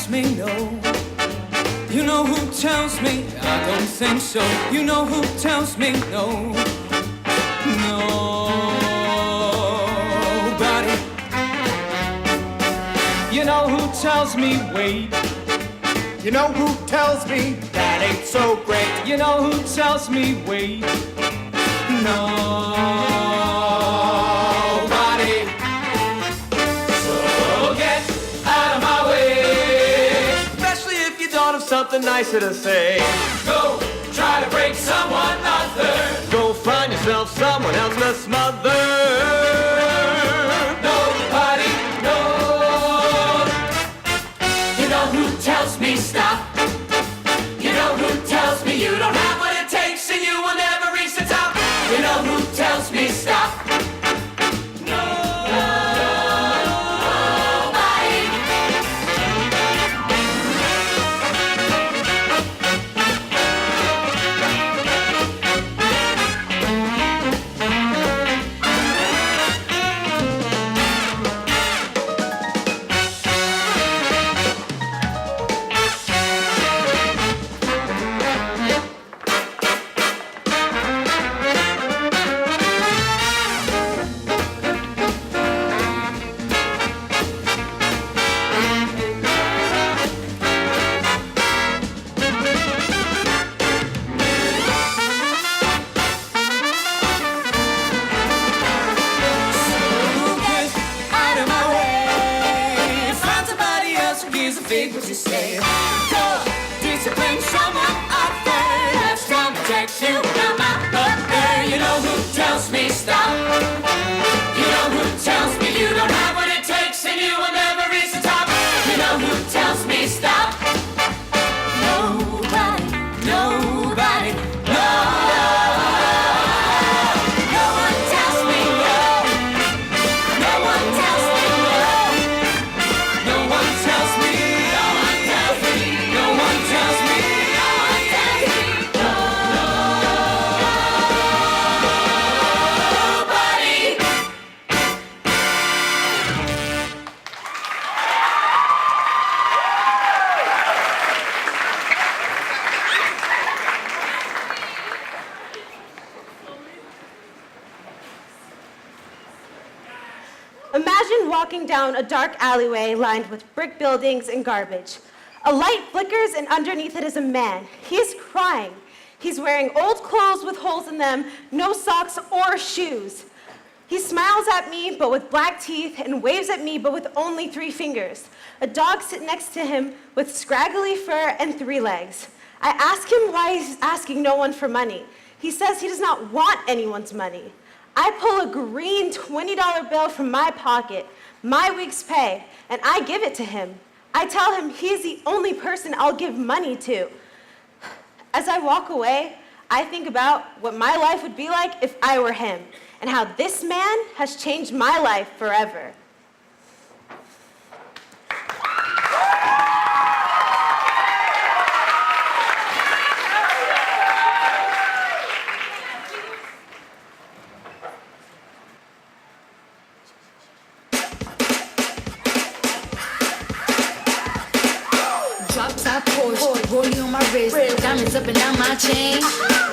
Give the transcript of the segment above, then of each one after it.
tells me no? You know who tells me I don't think so? You know who tells me no? Nobody. You know who tells me wait? You know who tells me that ain't so great? You know who tells me wait? Nobody. So get out of my way. Especially if you don't have something nicer to say. Go try to break someone other. Go find yourself someone else to smother. Nobody knows. You know who tells me stop? You know who tells me you don't have what it takes and you will never reach the top? You know who tells me stop? What you say? Go discipline someone out there. Have some protection. I'm out there. You know who tells me stop? You know who tells me you don't have what it takes and you will never reach the top? You know who tells me stop? Nobody, nobody, no. No one tells me no. No one tells me no. No one tells me. Imagine walking down a dark alleyway lined with brick buildings and garbage. A light flickers and underneath it is a man. He is crying. He's wearing old clothes with holes in them, no socks or shoes. He smiles at me but with black teeth and waves at me but with only 3 fingers. A dog sits next to him with scraggly fur and 3 legs. I ask him why he's asking no one for money. He says he does not want anyone's money. I pull a green $20 bill from my pocket, my week's pay, and I give it to him. I tell him he's the only person I'll give money to. As I walk away, I think about what my life would be like if I were him, and how this man has changed my life forever. Rollie on my wrist, diamonds up and down my chain.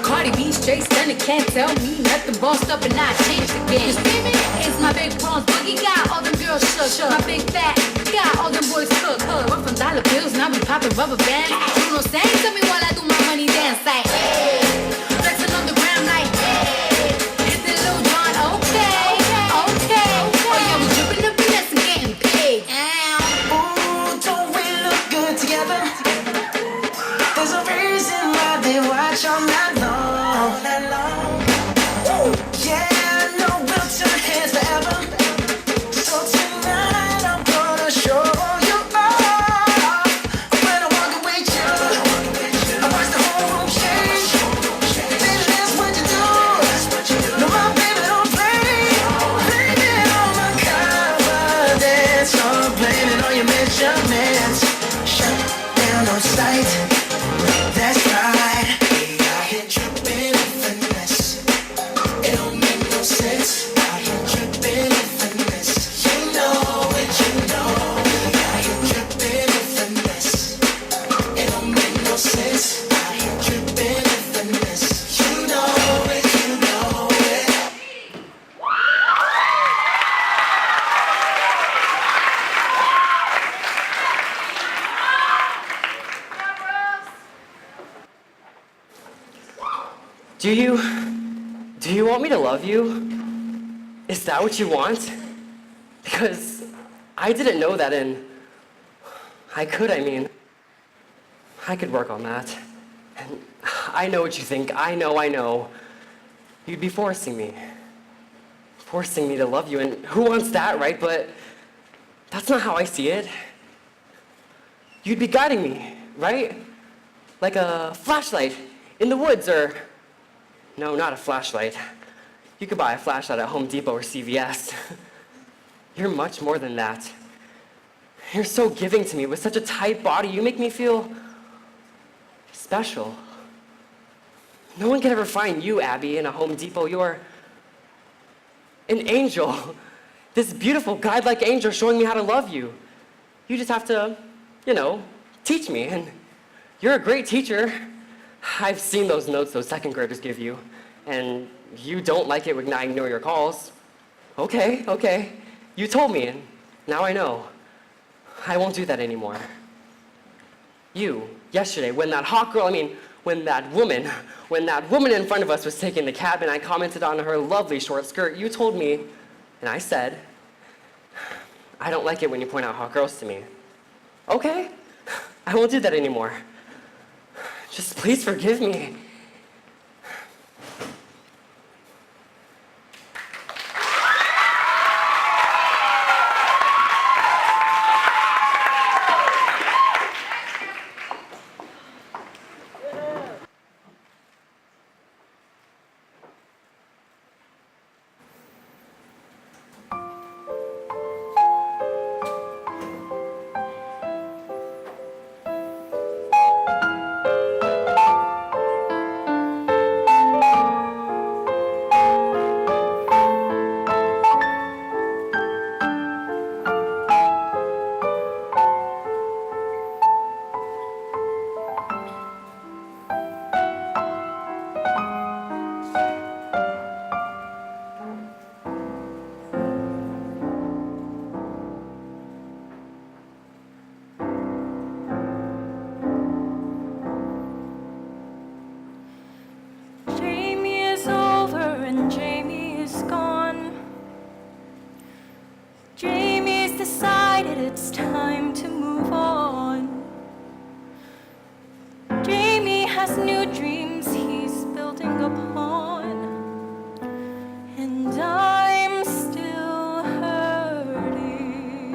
Cardi B straight stunning, can't tell me nothing. Bossed up and I changed the game. You see me? It's my big bronze boogie, got all them girls shook. My big fat, got all them boys cooked. We're from dollar bills, now we popping rubber bands. You know, say to me while I do my money dance like, hey. Flexing on the ground like, hey. It's the Lil Jon, okay, okay. Oh yeah, we dripping up in this and getting paid. Ooh, don't we look good together? There's a reason why they watch all night long. Ooh, yeah, no, we'll turn heads forever. So tonight I'm gonna show you all. When I walk away, I watch the whole room change. Do you want me to love you? Is that what you want? Because I didn't know that, and I could work on that. And I know what you think. I know. You'd be forcing me to love you, and who wants that, right? But that's not how I see it. You'd be guiding me, right? Like a flashlight in the woods, or no, not a flashlight. You could buy a flashlight at Home Depot or CVS. You're much more than that. You're so giving to me with such a tight body. You make me feel special. No one can ever find you, Abby, in a Home Depot. You're an angel. This beautiful, guide-like angel showing me how to love you. You just have to, teach me. And you're a great teacher. I've seen those notes those second graders give you. And you don't like it when I ignore your calls. Okay. You told me, and now I know. I won't do that anymore. You, yesterday, when that woman in front of us was taking the cab and I commented on her lovely short skirt, you told me, and I said, I don't like it when you point out hot girls to me. Okay, I won't do that anymore. Just please forgive me. It's time to move on. Jamie has new dreams he's building upon, and I'm still hurting.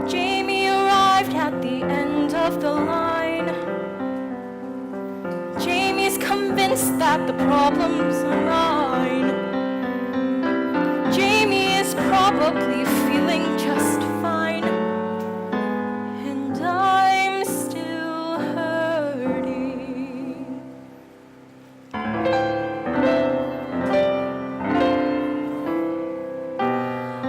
Jamie arrived at the end of the line. Jamie's convinced that the problems are mine. Jamie is probably feeling just fine, and I'm still hurting.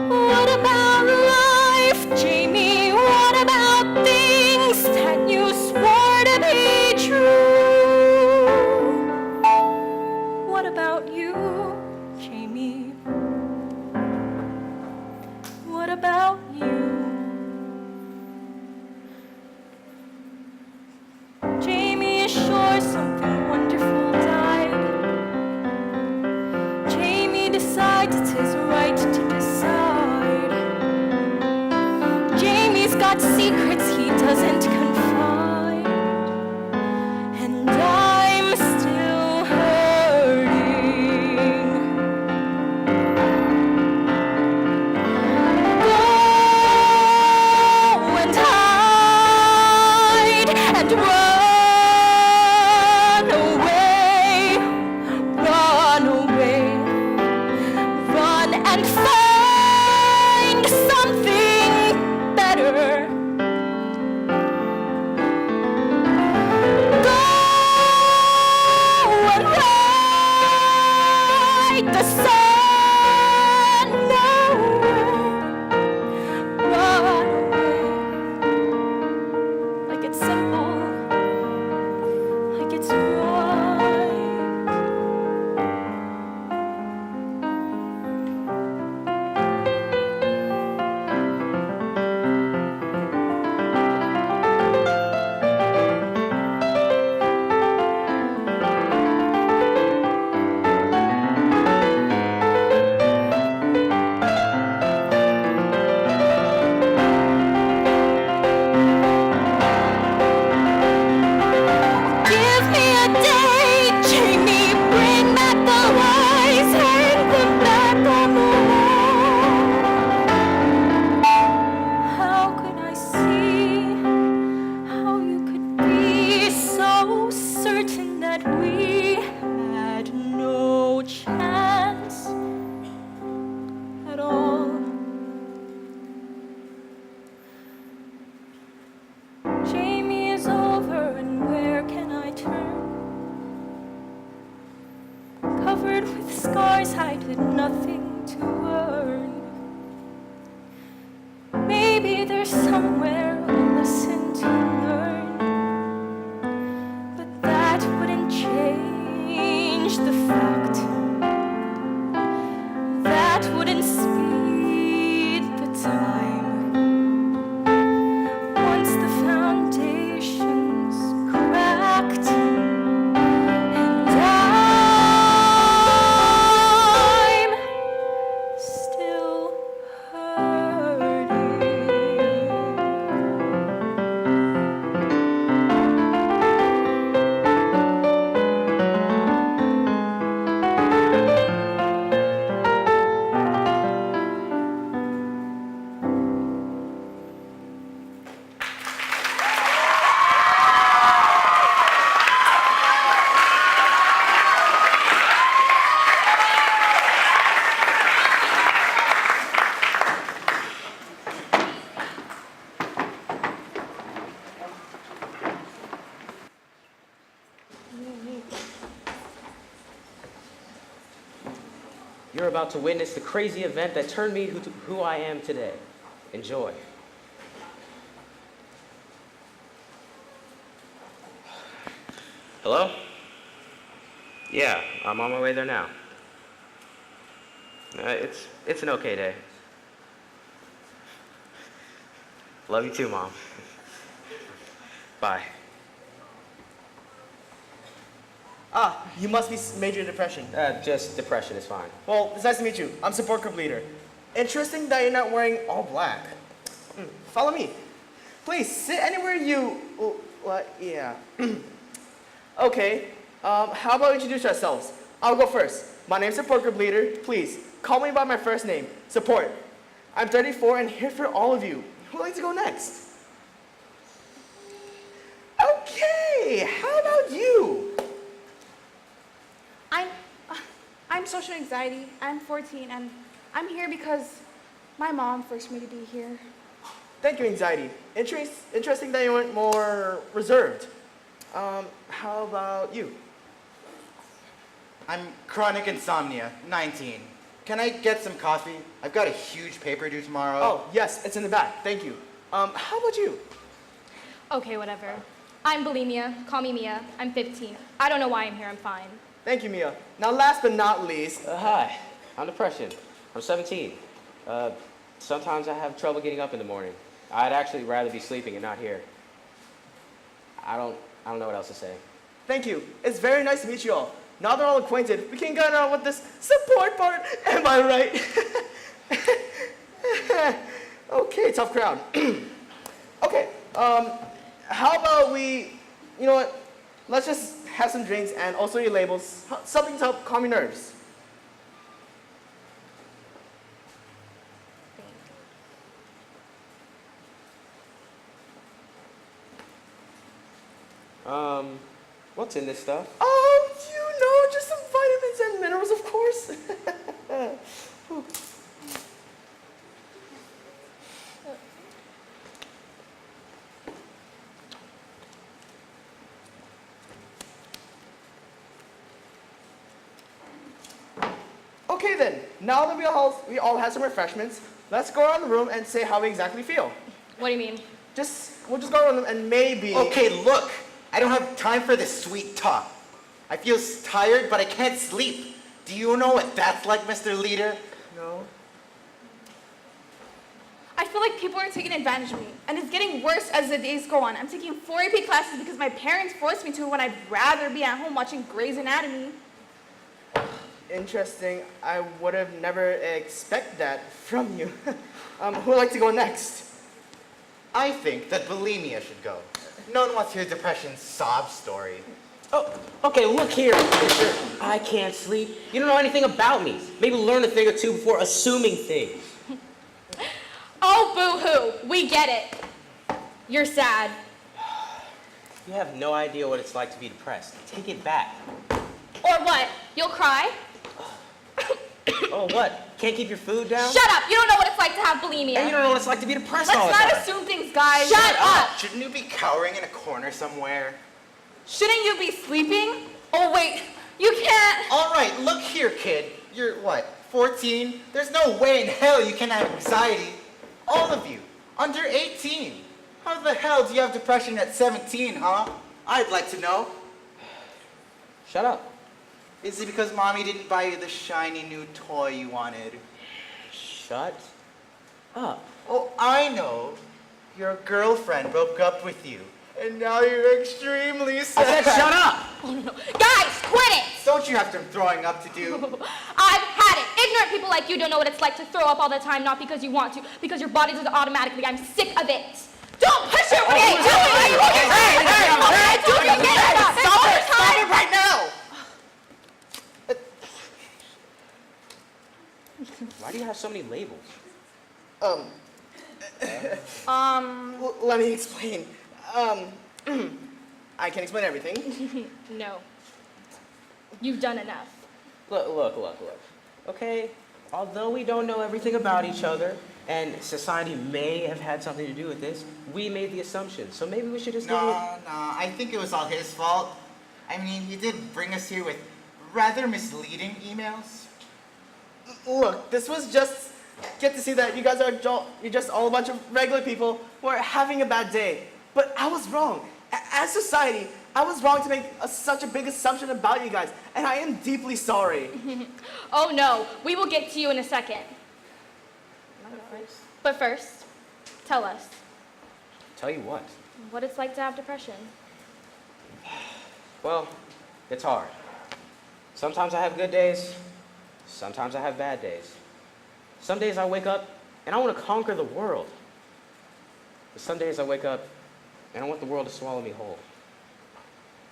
What about life, Jamie? What about things that you swore to be true? What about you, Jamie? You're about to witness the crazy event that turned me who I am today. Enjoy. Hello? Yeah, I'm on my way there now. It's an okay day. Love you too, Mom. Bye. Ah, you must be major depression. Just depression is fine. Well, it's nice to meet you. I'm support group leader. Interesting that you're not wearing all black. Follow me. Please, sit anywhere you... what? Yeah. Okay, how about we introduce ourselves? I'll go first. My name's support group leader. Please, call me by my first name, Support. I'm 34 and here for all of you. Who would like to go next? Okay, how about you? I'm social anxiety. I'm 14 and I'm here because my mom forced me to be here. Thank you, anxiety. Interesting that you went more reserved. How about you? I'm chronic insomnia, 19. Can I get some coffee? I've got a huge paper due tomorrow. Oh, yes, it's in the back. Thank you. How about you? Okay, whatever. I'm bulimia. Call me Mia. I'm 15. I don't know why I'm here. I'm fine. Thank you, Mia. Now, last but not least, Hi, I'm depression. I'm 17. Sometimes I have trouble getting up in the morning. I'd actually rather be sleeping and not here. I don't know what else to say. thank you. It's very nice to meet you all. Now they're all acquainted, we can get on with this support part. Am I right? Okay, tough crowd. Okay, how about we, you know what? Let's just have some drinks and also your labels. Something to help calm your nerves. What's in this stuff? Oh, you know, just some vitamins and minerals, of course. Okay then, now that we all have some refreshments, let's go around the room and say how we exactly feel. What do you mean? We'll just go around them and maybe... Okay, look. I don't have time for this sweet talk. I feel tired, but I can't sleep. Do you know what that's like, Mr. Leader? No. I feel like people are taking advantage of me, and it's getting worse as the days go on. I'm taking 4 AP classes because my parents forced me to when I'd rather be at home watching Grey's Anatomy. Interesting. I would have never expected that from you. Who would like to go next? I think that bulimia should go. No one wants to hear depression's sob story. Oh, okay, look here, mister. I can't sleep. You don't know anything about me. Maybe learn a thing or two before assuming things. Oh, boo-hoo. We get it. You're sad. You have no idea what it's like to be depressed. Take it back. Or what? You'll cry? Oh, what? Can't keep your food down? Shut up. You don't know what it's like to have bulimia. And you don't know what it's like to be depressed all the Let's time. not assume things, guys. Shut up. Shouldn't you be cowering in a corner somewhere? Shouldn't you be sleeping? Oh, wait. You can't. All right, look here, kid. You're what, 14? There's no way in hell you can have anxiety. All of you, under 18. How the hell do you have depression at 17, huh? I'd like to know. Shut up. Is it because mommy didn't buy you the shiny new toy you wanted? Shut up. Oh, I know. Your girlfriend broke up with you, and now you're extremely sad. I said shut up! Guys, quit it. Don't you have some throwing up to do? I've had it. Ignorant people like you don't know what it's like to throw up all the time, not because you want to, because your body does it automatically. I'm sick of it. Don't push it! Hey, Stop it right now! Why do you have so many labels? Let me explain. I can explain everything. No. You've done enough. Look. Okay, although we don't know everything about each other, and society may have had something to do with this, we made the assumption. So maybe we should just No, I think it was all his fault. I mean, he did bring us here with rather misleading emails. Look, this was just get to see that you guys are you're just all a bunch of regular people who are having a bad day. But I was wrong. As society, I was wrong to make such a big assumption about you guys, and I am deeply sorry. Oh no, we will get to you in a second. But first, tell us Tell you what. what it's like to have depression. Well, it's hard. Sometimes I have good days, sometimes I have bad days. Some days I wake up and I want to conquer the world. But some days I wake up and I want the world to swallow me whole.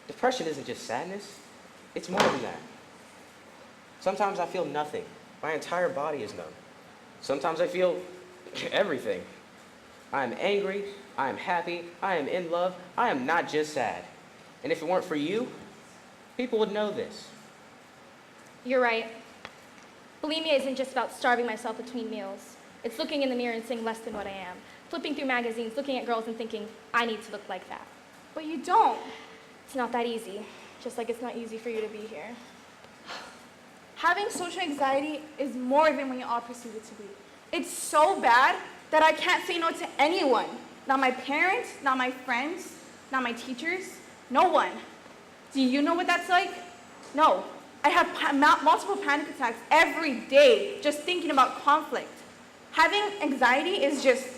Depression isn't just sadness, it's more than that. Sometimes I feel nothing. My entire body is numb. Sometimes I feel everything. I am angry, I am happy, I am in love, I am not just sad. And if it weren't for you, people would know this. You're right. Bulimia isn't just about starving myself between meals. It's looking in the mirror and seeing less than what I am. Flipping through magazines, looking at girls and thinking, I need to look like that. But you don't. It's not that easy, just like it's not easy for you to be here. Having social anxiety is more than what you all perceive it to be. It's so bad that I can't say no to anyone. Not my parents, not my friends, not my teachers, no one. Do you know what that's like? No. I have multiple panic attacks every day just thinking about conflict. Having anxiety is just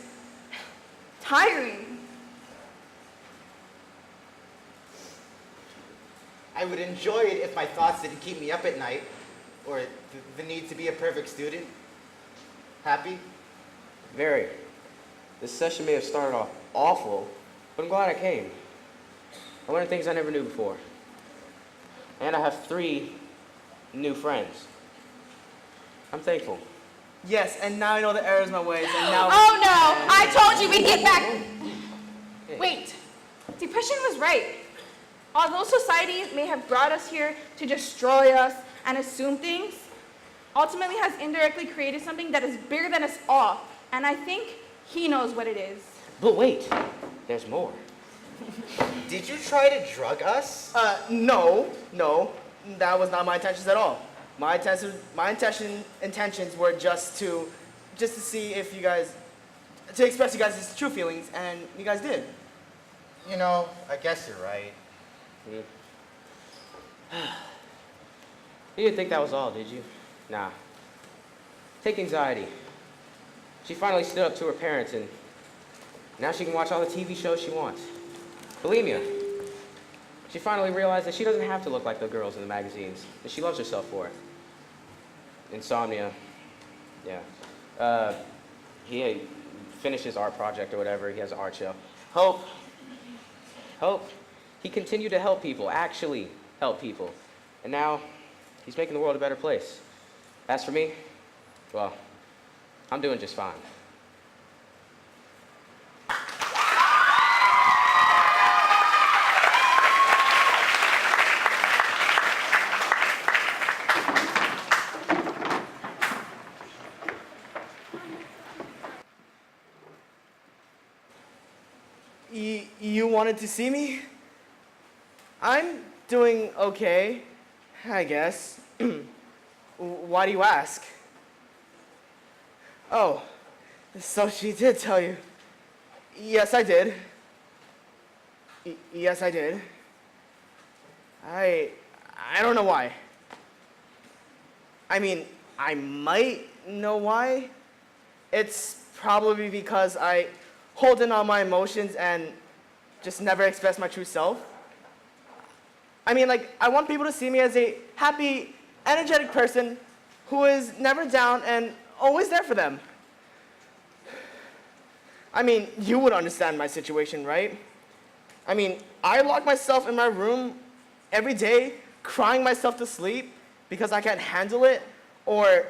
tiring. I would enjoy it if my thoughts didn't keep me up at night, or the need to be a perfect student. Happy? Very. This session may have started off awful, but I'm glad I came. I learned things I never knew before. And I have 3 new friends. I'm thankful. Yes, and now I know the errors of my ways, and now. Oh no! I told you we'd get back. Hey. Wait, depression was right. Although society may have brought us here to destroy us and assume things, ultimately has indirectly created something that is bigger than us all. And I think he knows what it is. But wait, there's more. Did you try to drug us? No, that was not my intentions at all. My intentions were just to see if you guys, to express you guys' true feelings, and you guys did. You know, I guess you're right. You didn't think that was all, did you? Nah. Take anxiety. She finally stood up to her parents, and now she can watch all the TV shows she wants. Bulimia. She finally realized that she doesn't have to look like the girls in the magazines, and she loves herself for it. Insomnia. Yeah. He finished his art project or whatever. He has an art show. Hope. He continued to help people, actually help people. And now, he's making the world a better place. As for me, well, I'm doing just fine. You wanted to see me? I'm doing okay, I guess. Why do you ask? Oh, so she did tell you. Yes, I did. Yes, I did. I don't know why. I mean, I might know why. It's probably because I hold in on my emotions and just never express my true self. I mean, like, I want people to see me as a happy, energetic person who is never down and always there for them. I mean, you would understand my situation, right? I mean, I lock myself in my room every day, crying myself to sleep because I can't handle it, or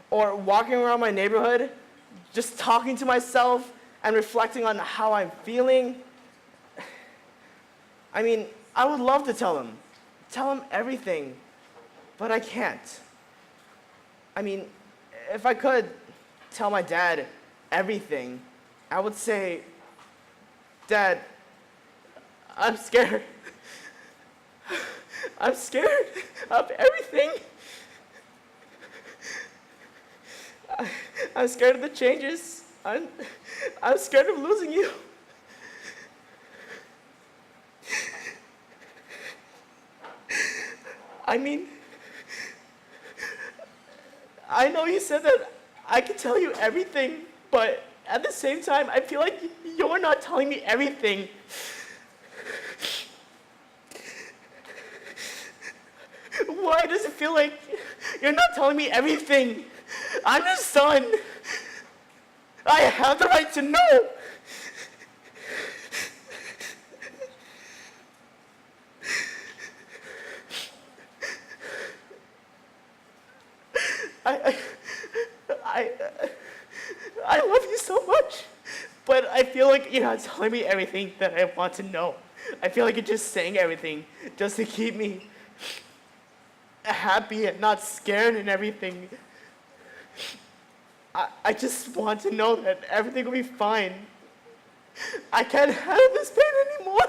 walking around my neighborhood, just talking to myself and reflecting on how I'm feeling. I mean, I would love to tell him everything, but I can't. I mean, if I could tell my dad everything, I would say, Dad, I'm scared. I'm scared of everything. I'm scared of the changes. I'm scared of losing you. I mean, I know you said that I could tell you everything, but at the same time, I feel like you're not telling me everything. Why does it feel like you're not telling me everything? I'm your son. I have the right to know. I love you so much, but I feel like you're not telling me everything that I want to know. I feel like you're just saying everything just to keep me happy and not scared and everything. I just want to know that everything will be fine. I can't handle this pain anymore.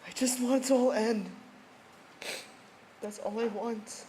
I just want it to all end. That's all I want.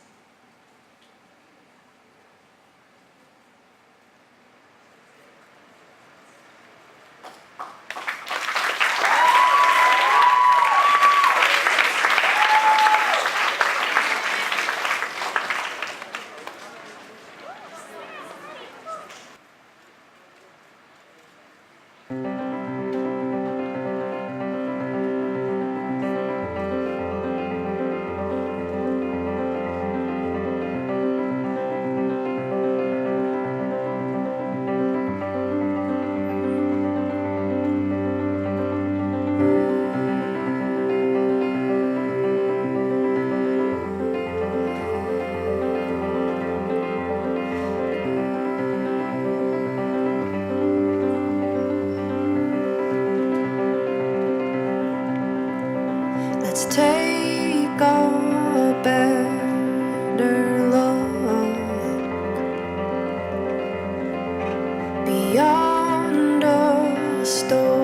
Let's take a better look beyond a storybook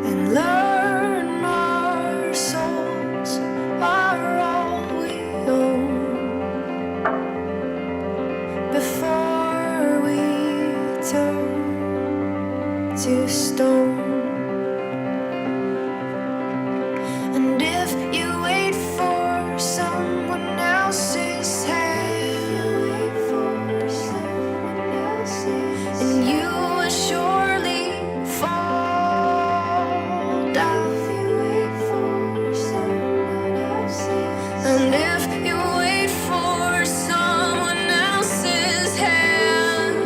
and learn our souls are all we own before we turn to stone. And if you wait for someone else's hand, and you will surely fall down. And if you wait for someone else's hand,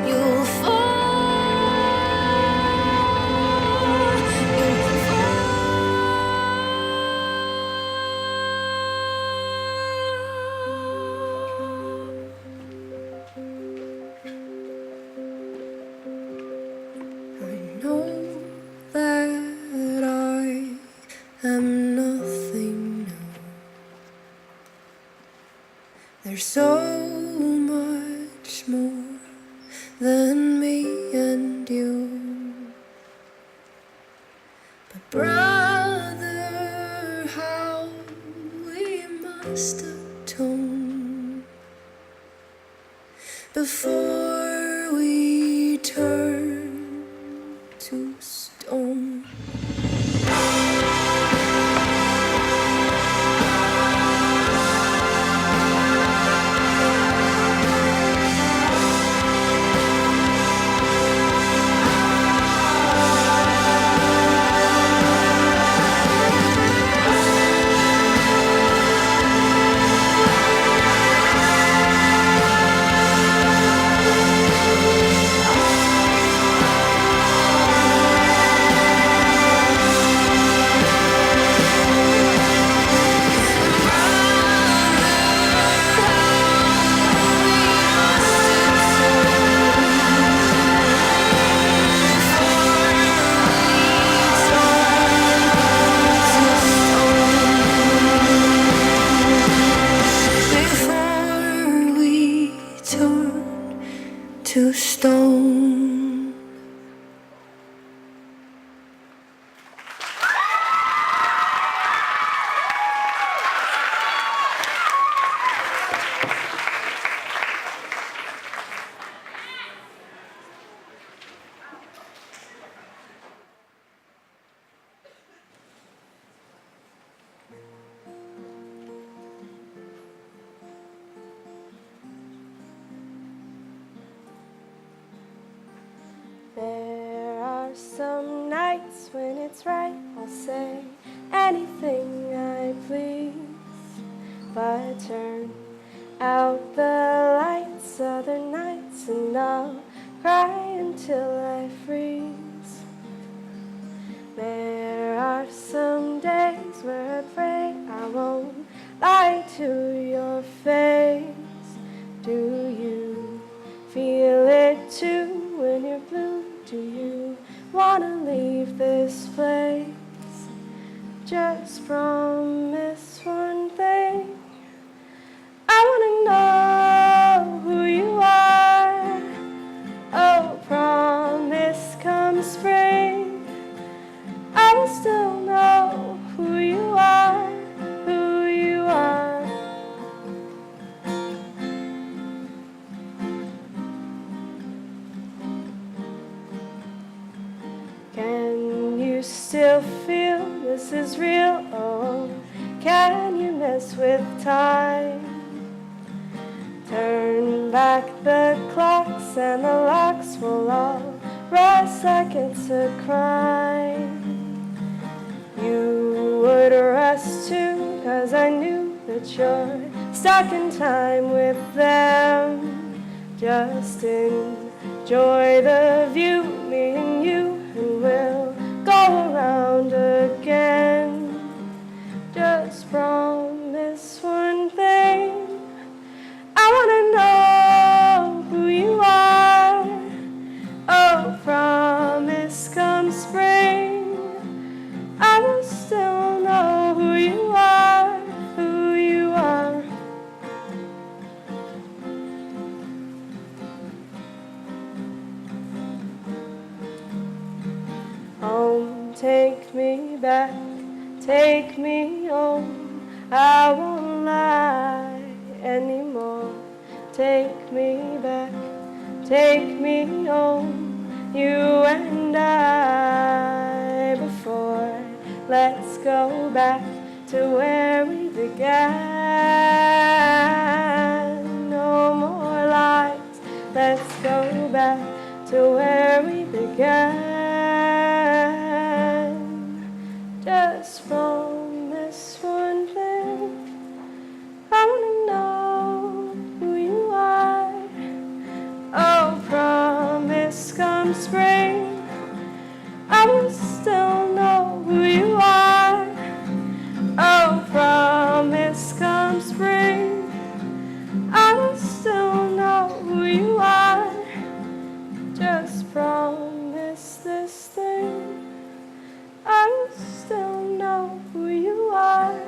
you'll I know that I am nothing new. There's so much more than me and you. But brother, how we must atone before we turn to stone. it's right, I'll say anything I please. But turn out the lights other nights and I'll cry until I freeze. There are some days where I pray I won't lie to your face. Do you feel it too when you're blue? Do you wanna leave this place? Just promise one thing. I wanna know who you are. Oh, promise come spring, I will still know who you are, who you are. Can you still feel this is real? Oh, can you mess with time? Turn back the clocks and the locks will all rust like it's a crime. You would rust too, 'cause I knew that you're stuck in time with them. Just enjoy the view, me and you, and we'll go around again. Just promise one thing. I wanna know who you are. Oh, promise come spring, I will still know who you are, who you are. Home, take me back, take me home. I won't lie anymore. Take me back, take me home, you and I before. Let's go back to where we began. No more lies, let's go back to where we began. Just promise one thing. I wanna know who you are. Oh, promise come spring, I will still know who you are. Oh, promise come spring, I will still know who you are. Just promise this thing. I will still know who you are,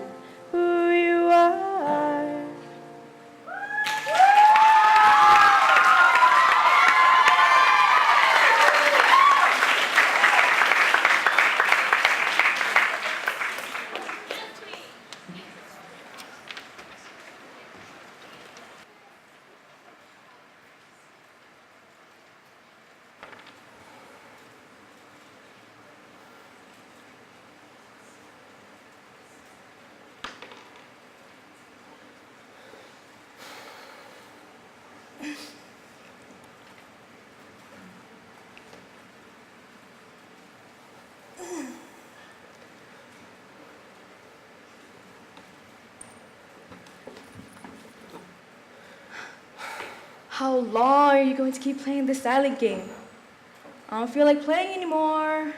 who you are. How long are you going to keep playing this silent game? I don't feel like playing anymore.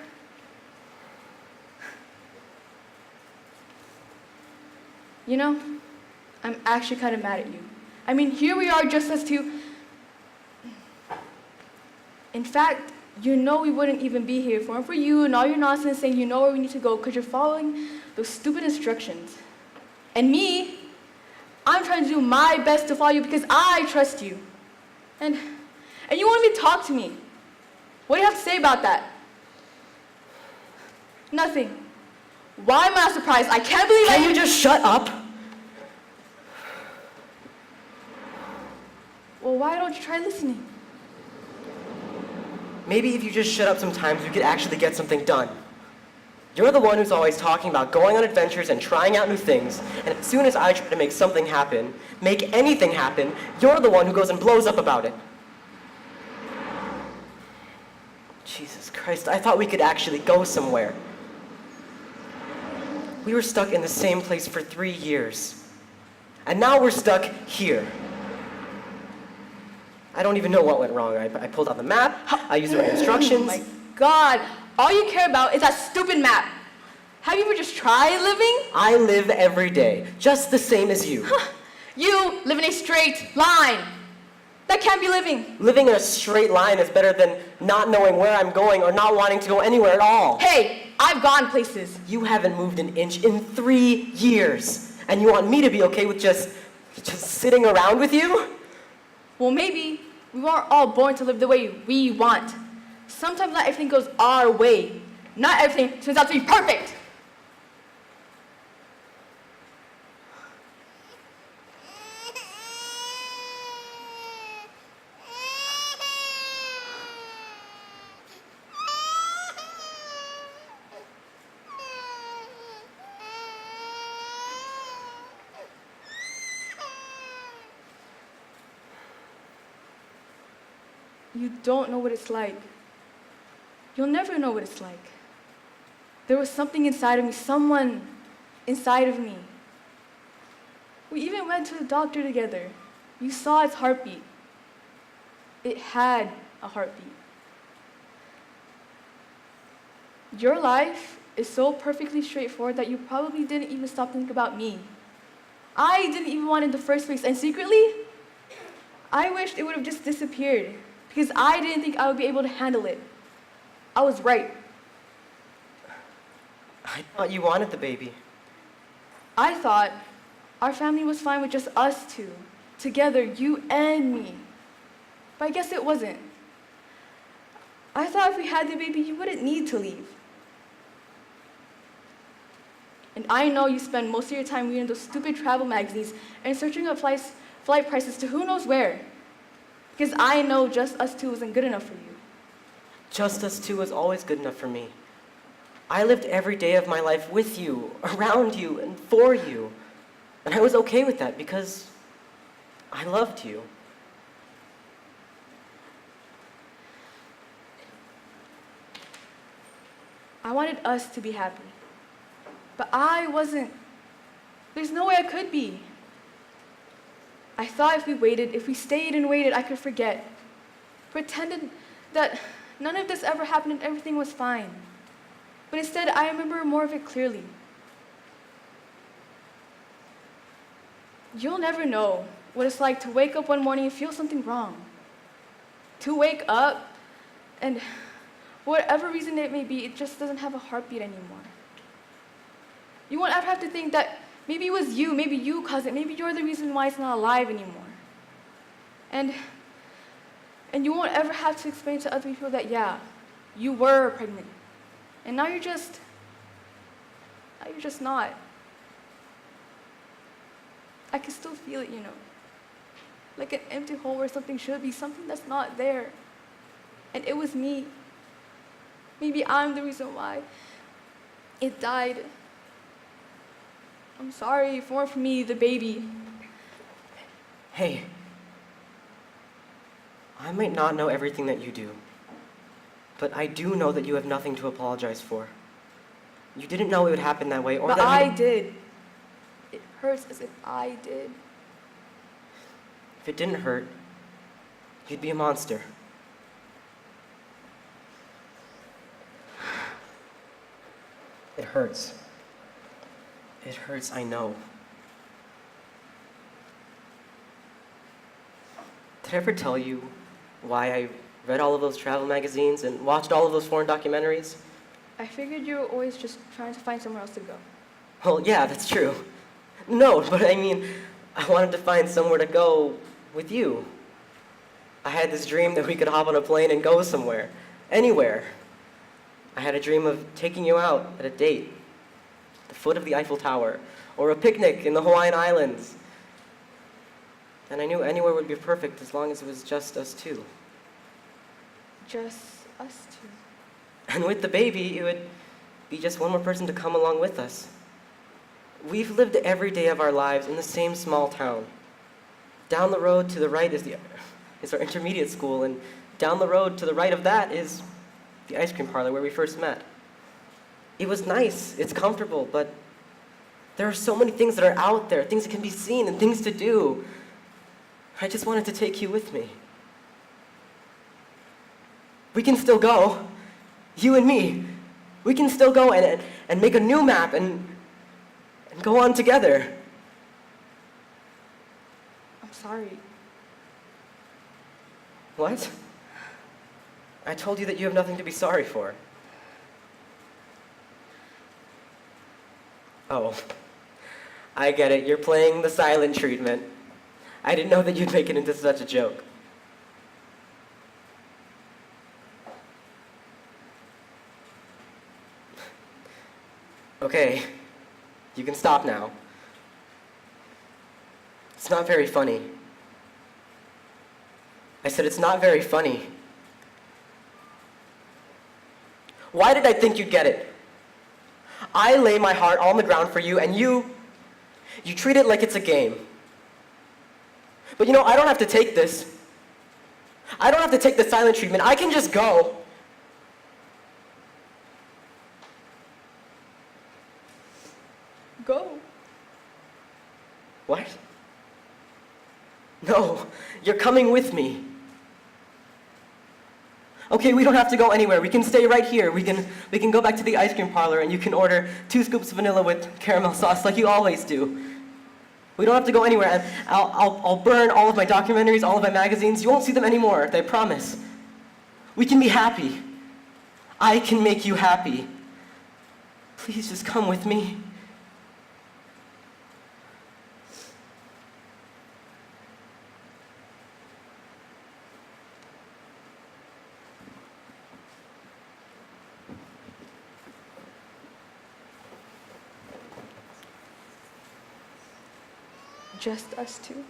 You know, I'm actually kind of mad at you. I mean, here we are just us two. In fact, you know we wouldn't even be here if it weren't for you and all your nonsense saying you know where we need to go because you're following those stupid instructions. And me, I'm trying to do my best to follow you because I trust you. And you won't even talk to me. What do you have to say about that? Nothing. Why am I not surprised? I can't believe Can you just shut up? Well, why don't you try listening? Maybe if you just shut up sometimes, we could actually get something done. You're the one who's always talking about going on adventures and trying out new things, and as soon as I try to make something happen, make anything happen, you're the one who goes and blows up about it. Jesus Christ, I thought we could actually go somewhere. We were stuck in the same place for 3 years. And now we're stuck here. I don't even know what went wrong. I pulled out the map, I used the right instructions. Oh my God, all you care about is that stupid map. Have you ever just tried living? I live every day, just the same as you. You live in a straight line. That can't be living. Living in a straight line is better than not knowing where I'm going or not wanting to go anywhere at all. Hey, I've gone places. You haven't moved an inch in 3 years, and you want me to be okay with just sitting around with you? Well, maybe we weren't all born to live the way we want. Sometimes not everything goes our way. Not everything turns out to be perfect. You don't know what it's like. You'll never know what it's like. There was something inside of me, someone inside of me. We even went to the doctor together. You saw its heartbeat. It had a heartbeat. Your life is so perfectly straightforward that you probably didn't even stop thinking about me. I didn't even want it in the first place, and secretly, I wished it would have just disappeared. Because I didn't think I would be able to handle it. I was right. I thought you wanted the baby. I thought our family was fine with just us two. Together, you and me. But I guess it wasn't. I thought if we had the baby, you wouldn't need to leave. And I know you spend most of your time reading those stupid travel magazines and searching up flight prices to who knows where. Because I know just us two wasn't good enough for you. Just us two was always good enough for me. I lived every day of my life with you, around you, and for you. And I was okay with that because I loved you. I wanted us to be happy. But I wasn't. There's no way I could be. I thought if we waited, if we stayed and waited, I could forget. Pretended that none of this ever happened and everything was fine. But instead, I remember more of it clearly. You'll never know what it's like to wake up one morning and feel something wrong. To wake up and, for whatever reason it may be, it just doesn't have a heartbeat anymore. You won't ever have to think that maybe it was you, maybe you caused it, maybe you're the reason why it's not alive anymore. And you won't ever have to explain to other people that, yeah, you were pregnant. And now you're just not. I can still feel it, you know. Like an empty hole where something should be, something that's not there. And it was me. Maybe I'm the reason why it died. I'm sorry, if it weren't for me, the baby. Hey, I might not know everything that you do, but I do know that you have nothing to apologize for. You didn't know it would happen that way, or But that I did. It hurts as if I did. If it didn't hurt, you'd be a monster. It hurts. It hurts, I know. Did I ever tell you why I read all of those travel magazines and watched all of those foreign documentaries? I figured you were always just trying to find somewhere else to go. Well, yeah, that's true. No, but I mean, I wanted to find somewhere to go with you. I had this dream that we could hop on a plane and go somewhere, anywhere. I had a dream of taking you out at a date, the foot of the Eiffel Tower, or a picnic in the Hawaiian Islands. And I knew anywhere would be perfect as long as it was just us two. Just us two. And with the baby, it would be just one more person to come along with us. We've lived every day of our lives in the same small town. Down the road to the right is our intermediate school, and down the road to the right of that is the ice cream parlor where we first met. It was nice, it's comfortable, but There are so many things that are out there, things that can be seen and things to do. I just wanted to take you with me. We can still go, you and me. We can still go and make a new map and go on together. I'm sorry. What? I told you that you have nothing to be sorry for. Oh, I get it. You're playing the silent treatment. I didn't know that you'd make it into such a joke. Okay, you can stop now. It's not very funny. I said it's not very funny. Why did I think you'd get it? I lay my heart on the ground for you, and you treat it like it's a game. But you know, I don't have to take this. I don't have to take the silent treatment. I can just go. Go. What? No, you're coming with me. Okay, we don't have to go anywhere. We can stay right here. We can go back to the ice cream parlor and you can order 2 scoops of vanilla with caramel sauce like you always do. We don't have to go anywhere. And I'll burn all of my documentaries, all of my magazines. You won't see them anymore, I promise. We can be happy. I can make you happy. Please just come with me. Just us two.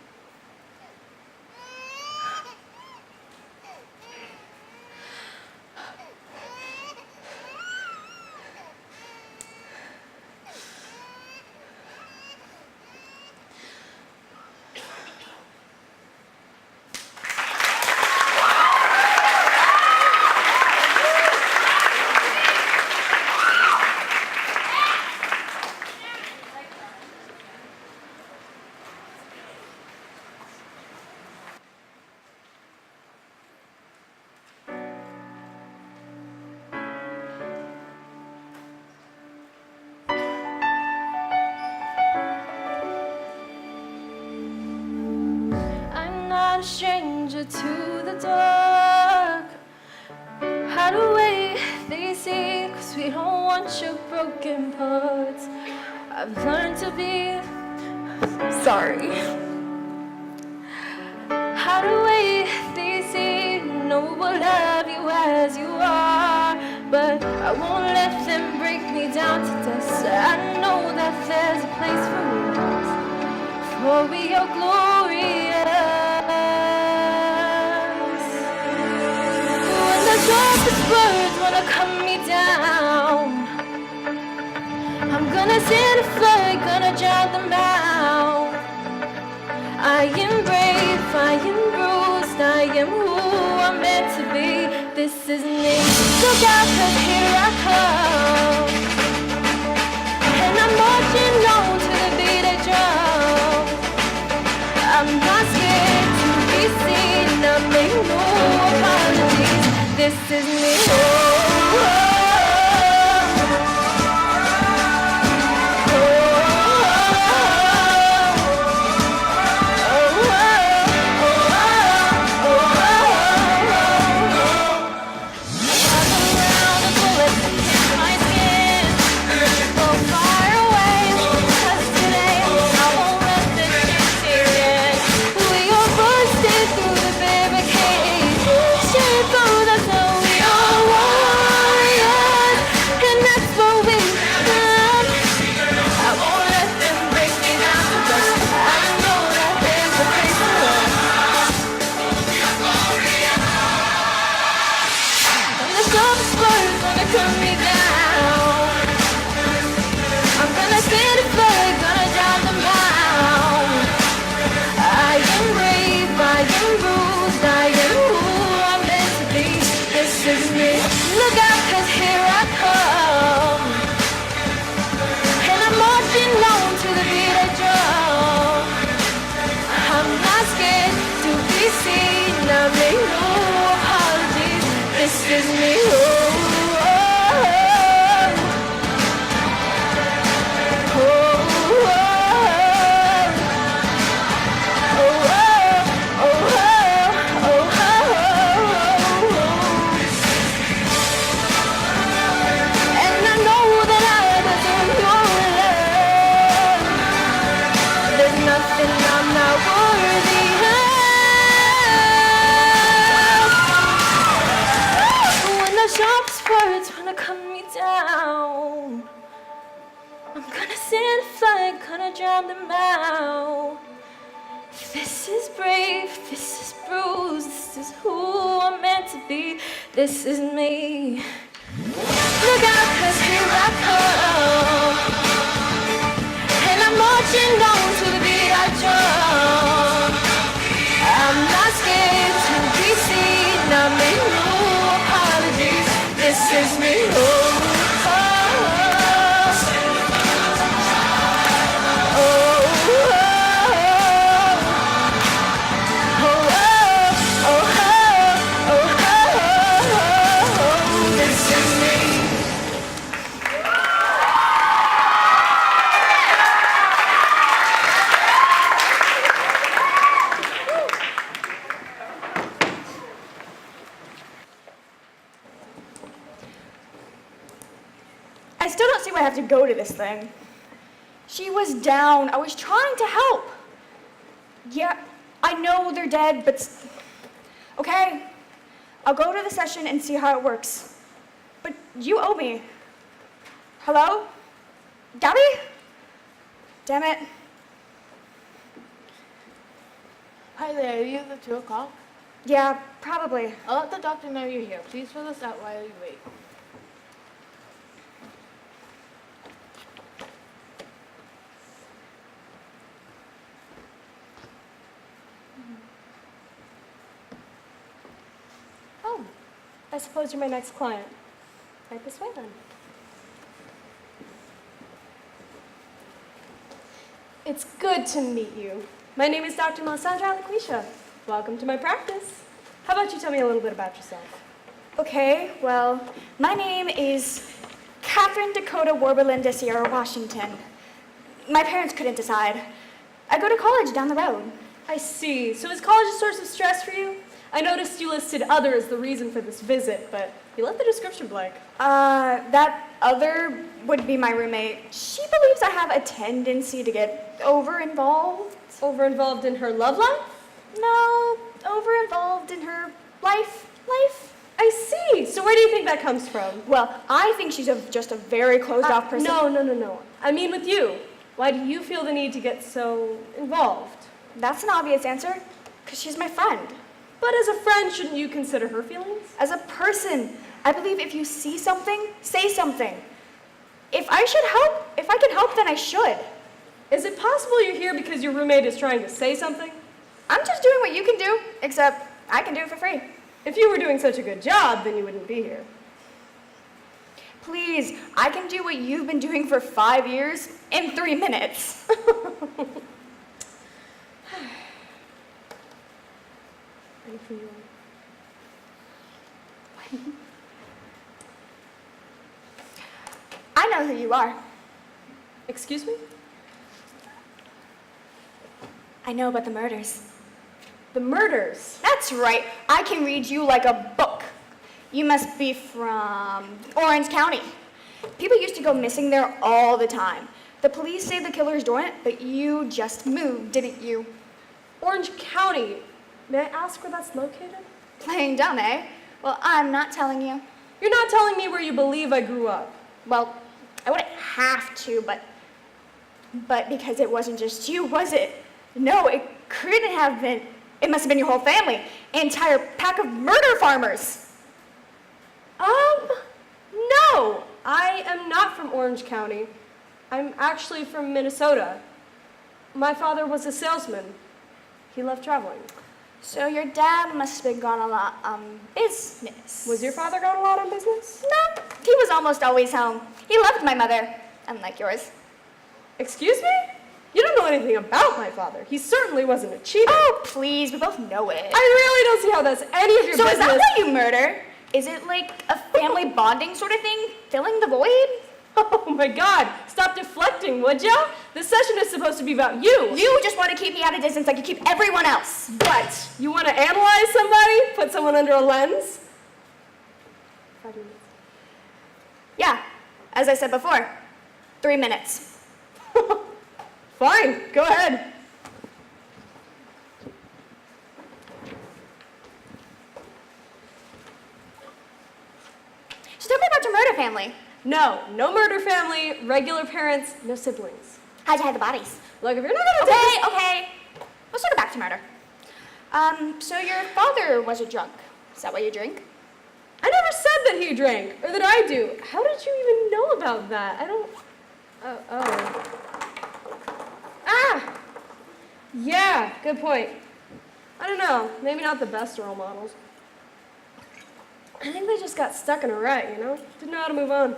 A stranger to the dark. Hide away, they say, 'cause we don't want your broken parts. I've learned to be sorry. Hide away, they say, no, we'll love you as you are. But I won't let them break me down to dust. I know that there's a place for us, for we are glorious. Sharpest words wanna cut me down. I'm gonna send a flood, gonna drown them out. I am brave, I am bruised, I am who I'm meant to be. This is me. Look out, 'cause here I come. And I'm marching on to the beat of drum. I'm not scared to be seen, I make no apologies. This is me. We are busted through the barricade. Straight through the zone, we all want. nothing I'm not worthy of. When the sharpest words wanna cut me down, I'm gonna stand a flag, gonna drown them out. This is brave, this is bruised, this is who I'm meant to be, this is me. Look out, 'cause here I come, and I'm marching on to the beat I drum. I'm not scared to be seen, I make no apologies, this is me. Oh, oh, oh, this is me. I still don't see why I have to go to this thing. She was down. I was trying to help. Yeah, I know they're dead, but okay. I'll go to the session and see how it works. But you owe me. Hello? Gabby? Damn it. Hi there, are you at the 2 o'clock? Yeah, probably. I'll let the doctor know you're here. Please fill this out while you wait. Oh, I suppose you're my next client. Right this way then. It's good to meet you. My name is Dr. Melisandra Alaquisha. Welcome to my practice. How about you tell me a little bit about yourself? Okay, well, my name is Catherine Dakota Warberlin de Sierra, Washington. My parents couldn't decide. I go to college down the road. I see. So is college a source of stress for you? I noticed you listed other as the reason for this visit, but you left the description blank. That other would be my roommate. She believes I have a tendency to get over-involved. Over-involved in her love life? No, over-involved in her life. I see. So where do you think that comes from? Well, I think she's just a very closed-off person. No. I mean with you. Why do you feel the need to get so involved? That's an obvious answer, because she's my friend. But as a friend, shouldn't you consider her feelings? As a person, I believe if you see something, say something. If I can help, then I should. Is it possible you're here because your roommate is trying to say something? I'm just doing what you can do, except I can do it for free. If you were doing such a good job, then you wouldn't be here. Please, I can do what you've been doing for 5 years in 3 minutes. I know who you are. Excuse me? I know about the murders. The murders? That's right. I can read you like a book. You must be from Orange County. People used to go missing there all the time. The police say the killer's dormant, but you just moved, didn't you? Orange County. May I ask where that's located? Playing dumb, eh? Well, I'm not telling you. You're not telling me where you believe I grew up. Well, I wouldn't have to, but because it wasn't just you, was it? No, it couldn't have been. It must have been your whole family. An entire pack of murder farmers. No. I am not from Orange County. I'm actually from Minnesota. My father was a salesman. He loved traveling. So your dad must have gone a lot on business. Was your father gone a lot on business? No, he was almost always home. He loved my mother, unlike yours. Excuse me? You don't know anything about my father. He certainly wasn't a cheater. Oh, please, we both know it. I really don't see how that's any of your So business. is that why you murder? Is it like a family bonding sort of thing? Filling the void? Oh my God, stop deflecting, would ya? This session is supposed to be about you. You just want to keep me at a distance like you keep everyone else. What? You want to analyze somebody? Put someone under a lens? 5 minutes. Yeah, as I said before, 3 minutes. Fine, go ahead. family? No, no murder family, regular parents, no siblings. How'd you hide the bodies? Look, if you're not gonna Okay. Let's go back to murder. So your father was a drunk. Is that why you drink? I never said that he drank, or that I do. How did you even know about that? I don't... Oh. Ah! Yeah, good point. I don't know, maybe not the best role models. I think they just got stuck in a rut, you know? Didn't know how to move on.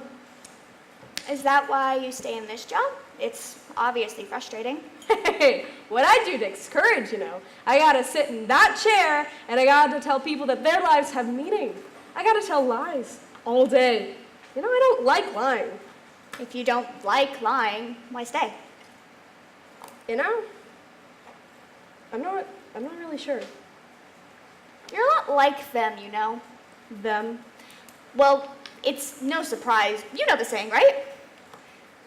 Is that why you stay in this job? It's obviously frustrating. Hey, what I do takes courage, you know. I gotta sit in that chair, and I gotta tell people that their lives have meaning. I gotta tell lies all day. You know, I don't like lying. If you don't like lying, why stay? You know? I'm not really sure. You're a lot like them, you know. Them? Well, it's no surprise. You know the saying, right?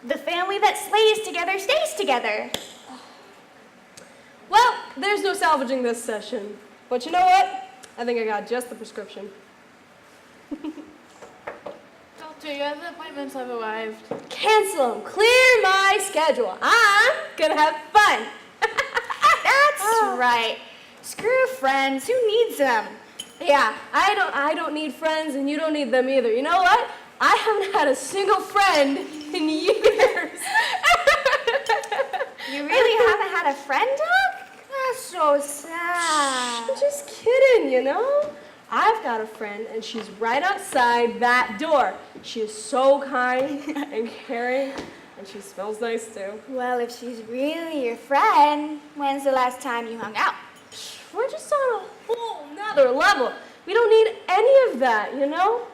The family that slays together stays together. Well, there's no salvaging this session. But you know what? I think I got just the prescription. Doctor, your other appointments have arrived. Cancel them. Clear my schedule. I'm gonna have fun. That's right. Screw friends. Who needs them? Yeah, I don't need friends, and you don't need them either. You know what? I haven't had a single friend in years. You really haven't had a friend, Doc? That's so sad. I'm just kidding, you know? I've got a friend, and she's right outside that door. She is so kind and caring, and she smells nice too. Well, if she's really your friend, when's the last time you hung out? We're just on a whole nother level. We don't need any of that, you know?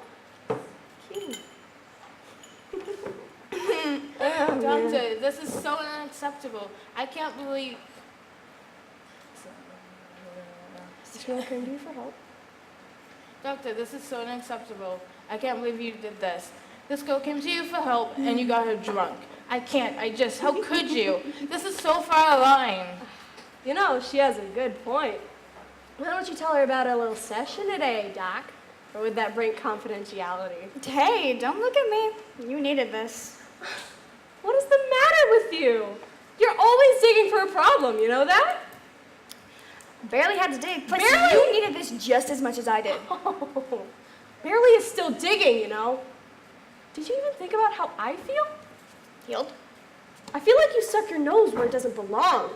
Doctor, this is so unacceptable. I can't believe... What can I do for help? Doctor, this is so unacceptable. I can't believe you did this. This girl came to you for help and you got her drunk. I can't. How could you? This is so far a line. You know, she has a good point. Why don't you tell her about our little session today, Doc? Or would that break confidentiality? Hey, don't look at me. You needed this. What is the matter with you? You're always digging for a problem, you know that? Barely had to dig. Plus, Barely? you needed this just as much as I did. Oh, barely is still digging, you know? Did you even think about how I feel? Healed? I feel like you stuck your nose where it doesn't belong.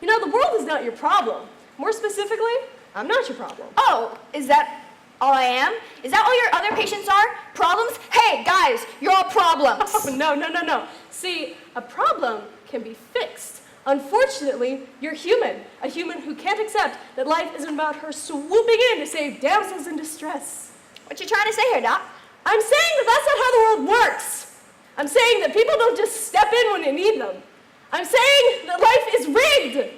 You know, the world is not your problem. More specifically, I'm not your problem. Oh, is that all I am? Is that all your other patients are? Problems? Hey, guys, you're all problems. Oh, no. See, a problem can be fixed. Unfortunately, you're human. A human who can't accept that life isn't about her swooping in to save damsels in distress. What you trying to say here, Doc? I'm saying that that's not how the world works. I'm saying that people don't just step in when you need them. I'm saying that life is rigged.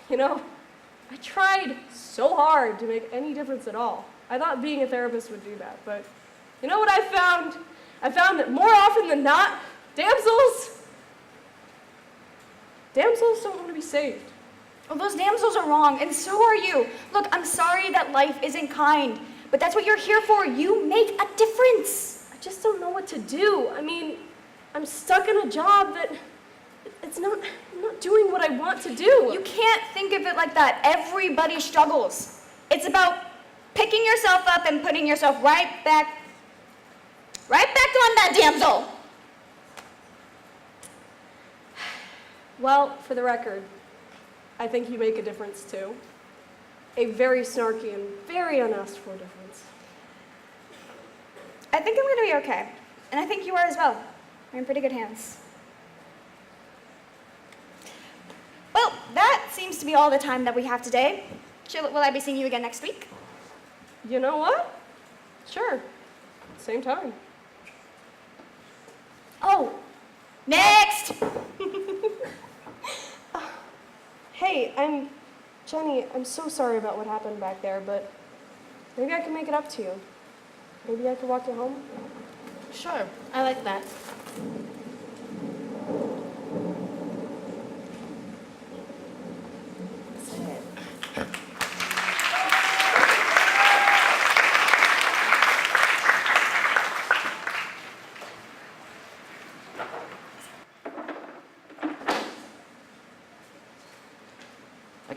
You know, I tried so hard to make any difference at all. I thought being a therapist would do that, but you know what I found? I found that more often than not, damsels don't want to be saved. Well, those damsels are wrong, and so are you. Look, I'm sorry that life isn't kind, but that's what you're here for. You make a difference. I just don't know what to do. I mean, I'm stuck in a job that I'm not doing what I want to do. You can't think of it like that. Everybody struggles. It's about picking yourself up and putting yourself right back on that damsel. Well, for the record, I think you make a difference too. A very snarky and very unasked for difference. I think I'm gonna be okay. And I think you are as well. We're in pretty good hands. Well, that seems to be all the time that we have today. Will I be seeing you again next week? You know what? Sure. Same time. Oh, next! Hey, Jenny, I'm so sorry about what happened back there, but maybe I can make it up to you. Maybe I can walk you home? Sure, I like that.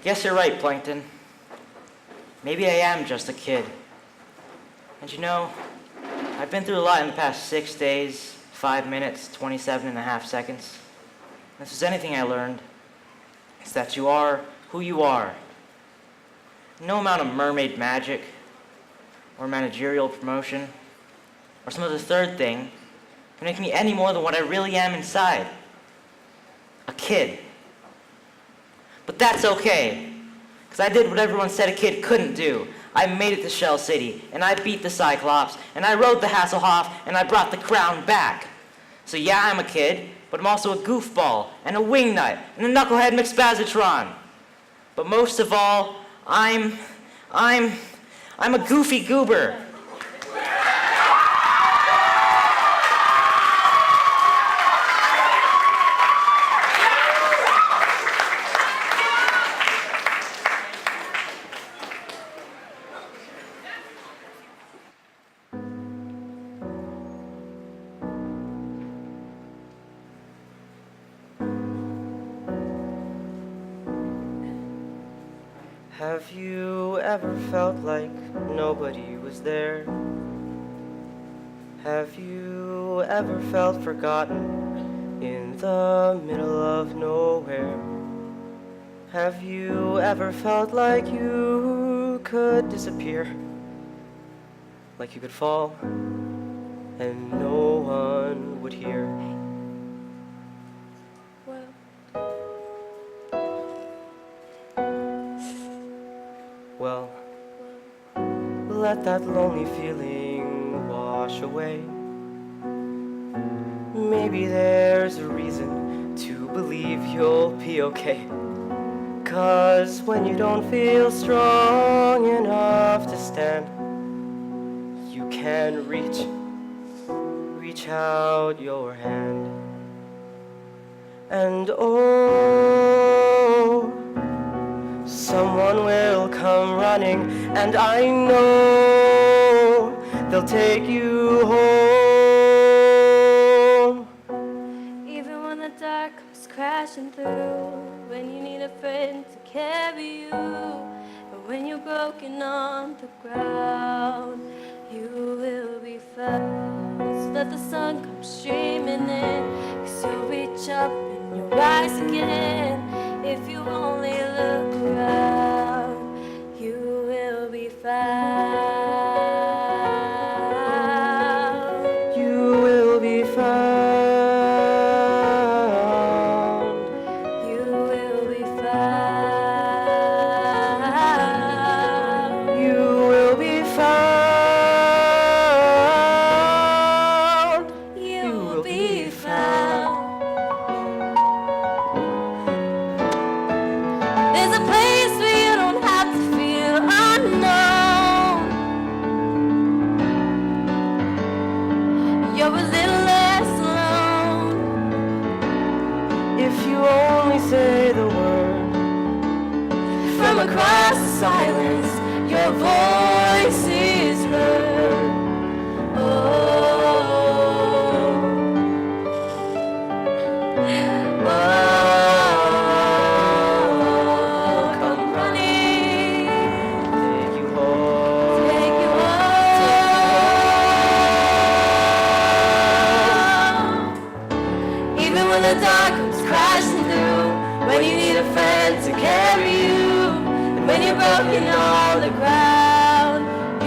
guess you're right, Plankton. Maybe I am just a kid. And you know, I've been through a lot in the past 6 days, 5 minutes, 27.5 seconds. If there's anything I learned, it's that you are who you are. No amount of mermaid magic, or managerial promotion, or some other third thing can make me any more than what I really am inside. A kid. But that's okay, because I did what everyone said a kid couldn't do. I made it to Shell City, and I beat the Cyclops, and I rode the Hasselhoff, and I brought the crown back. So yeah, I'm a kid, but I'm also a goofball, and a wingnut, and a knucklehead McSpazitron. But most of all, I'm a goofy goober. Have you ever felt like nobody was there? Have you ever felt forgotten in the middle of nowhere? Have you ever felt like you could disappear? Like you could fall and no one would hear? Well, let that lonely feeling wash away. Maybe there's a reason to believe you'll be okay. 'Cause when you don't feel strong enough to stand, you can reach out your hand. And oh, someone will come running, and I know they'll take you home. Even when the dark comes crashing through, when you need a friend to carry you, and when you're broken on the ground, you will be found. So let the sun come streaming in, 'cause you'll reach up and you'll rise again. If you only look around, you will be found. You will be found. You will be found. You will be found. You will be found. There's a place where you don't have to feel unknown. You're a little less alone. If you only say the word, From across the silence, your voice is heard. Come running, take you home. take you home. Even when the dark comes crashing through, when you need a friend to carry you, and when you're broken on the ground,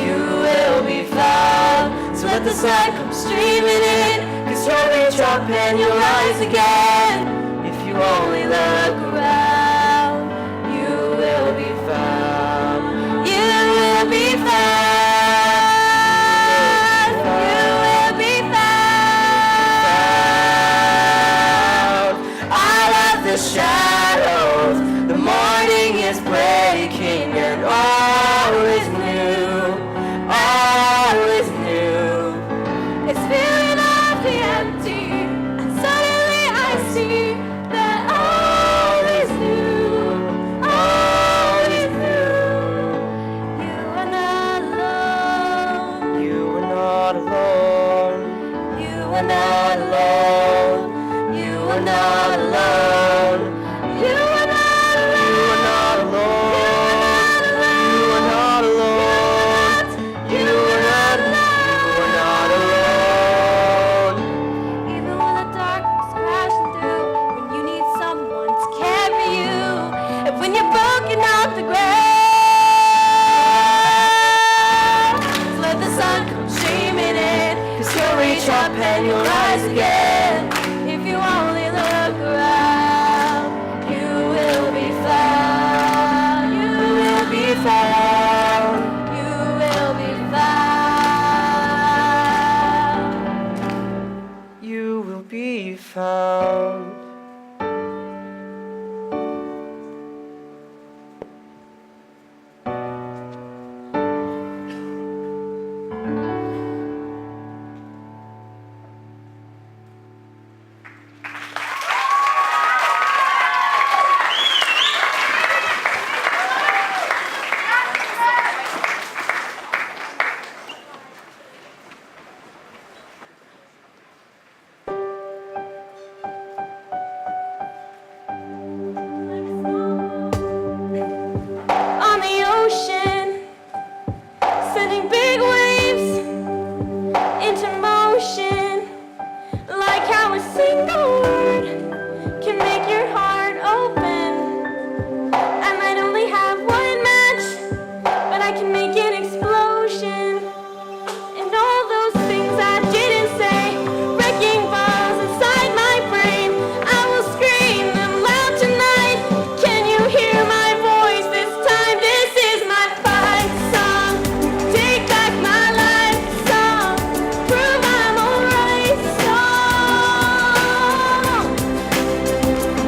you will be found. So let the sun come streaming in, 'cause you'll reach up and you'll rise again. If you only look around, you will be found. You will be found. You will be found. Out of the shadows, the morning is breaking, and all is new. All is new. It's feeling awfully empty, and suddenly I see that all is new. All is new. You are not alone. You are not alone. You are not alone. You are not alone. You are not alone. You are not alone. around. On the ocean, sending big waves into motion, like how a single word can make your heart open. I might only have one match, but I can make an explosion. And all those things I didn't say, wrecking balls inside my brain, I will scream them loud tonight. Can you hear my voice this time? This is my fight song. Take back my life song. Prove I'm alright song.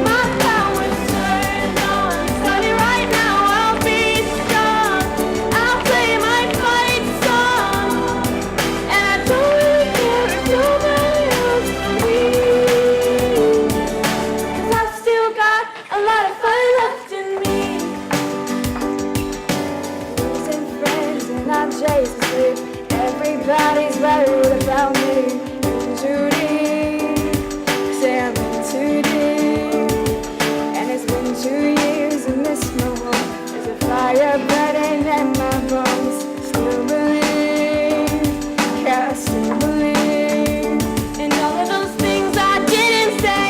My power's turned on. Starting right now, I'll be strong. I'll play my fight song. And I don't really care if nobody else believes. 'Cause I've still got a lot of fun left in me. Losing friends and I'm chasing sleep. Everybody's worried about me. In too deep, say I'm in too deep. And it's been 2 years in this moment. There's a fire burning in my bones. Still believe, yeah, I still believe. And all of those things I didn't say,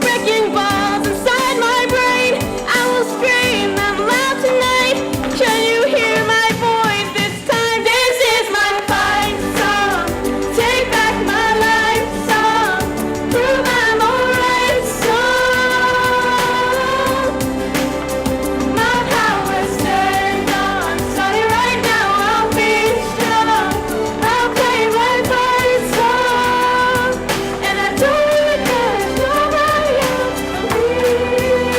wrecking balls inside my brain, I will scream them loud tonight. Can you hear my voice this time? This is my fight song. Take back my life song. Prove I'm alright song. My power's turned on. Starting right now, I'll be strong. I'll play my fight song. And I don't really care if nobody else believes.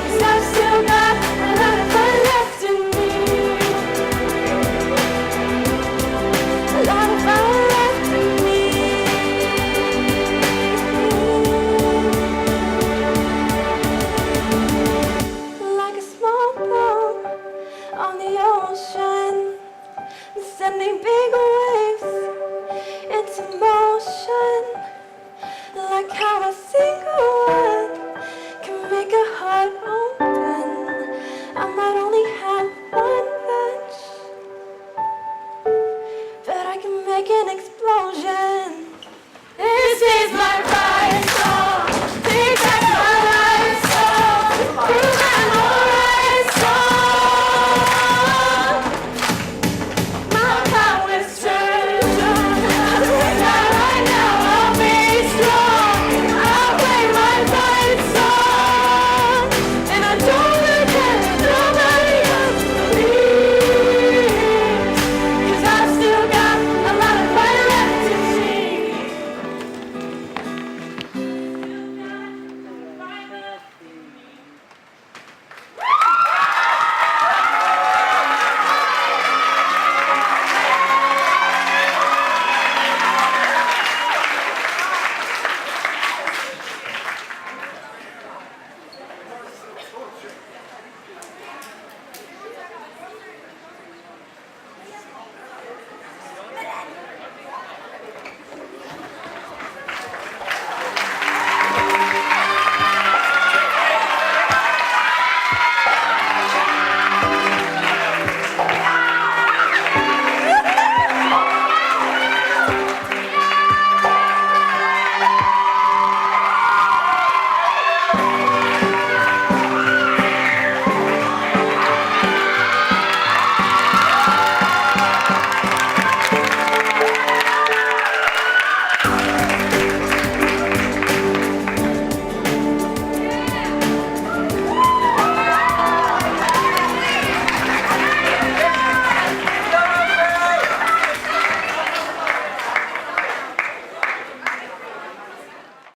'Cause I've still got a lot of fun left in me. A lot of fun left in me. Like a small boat on the ocean, sending big waves into motion, like how a single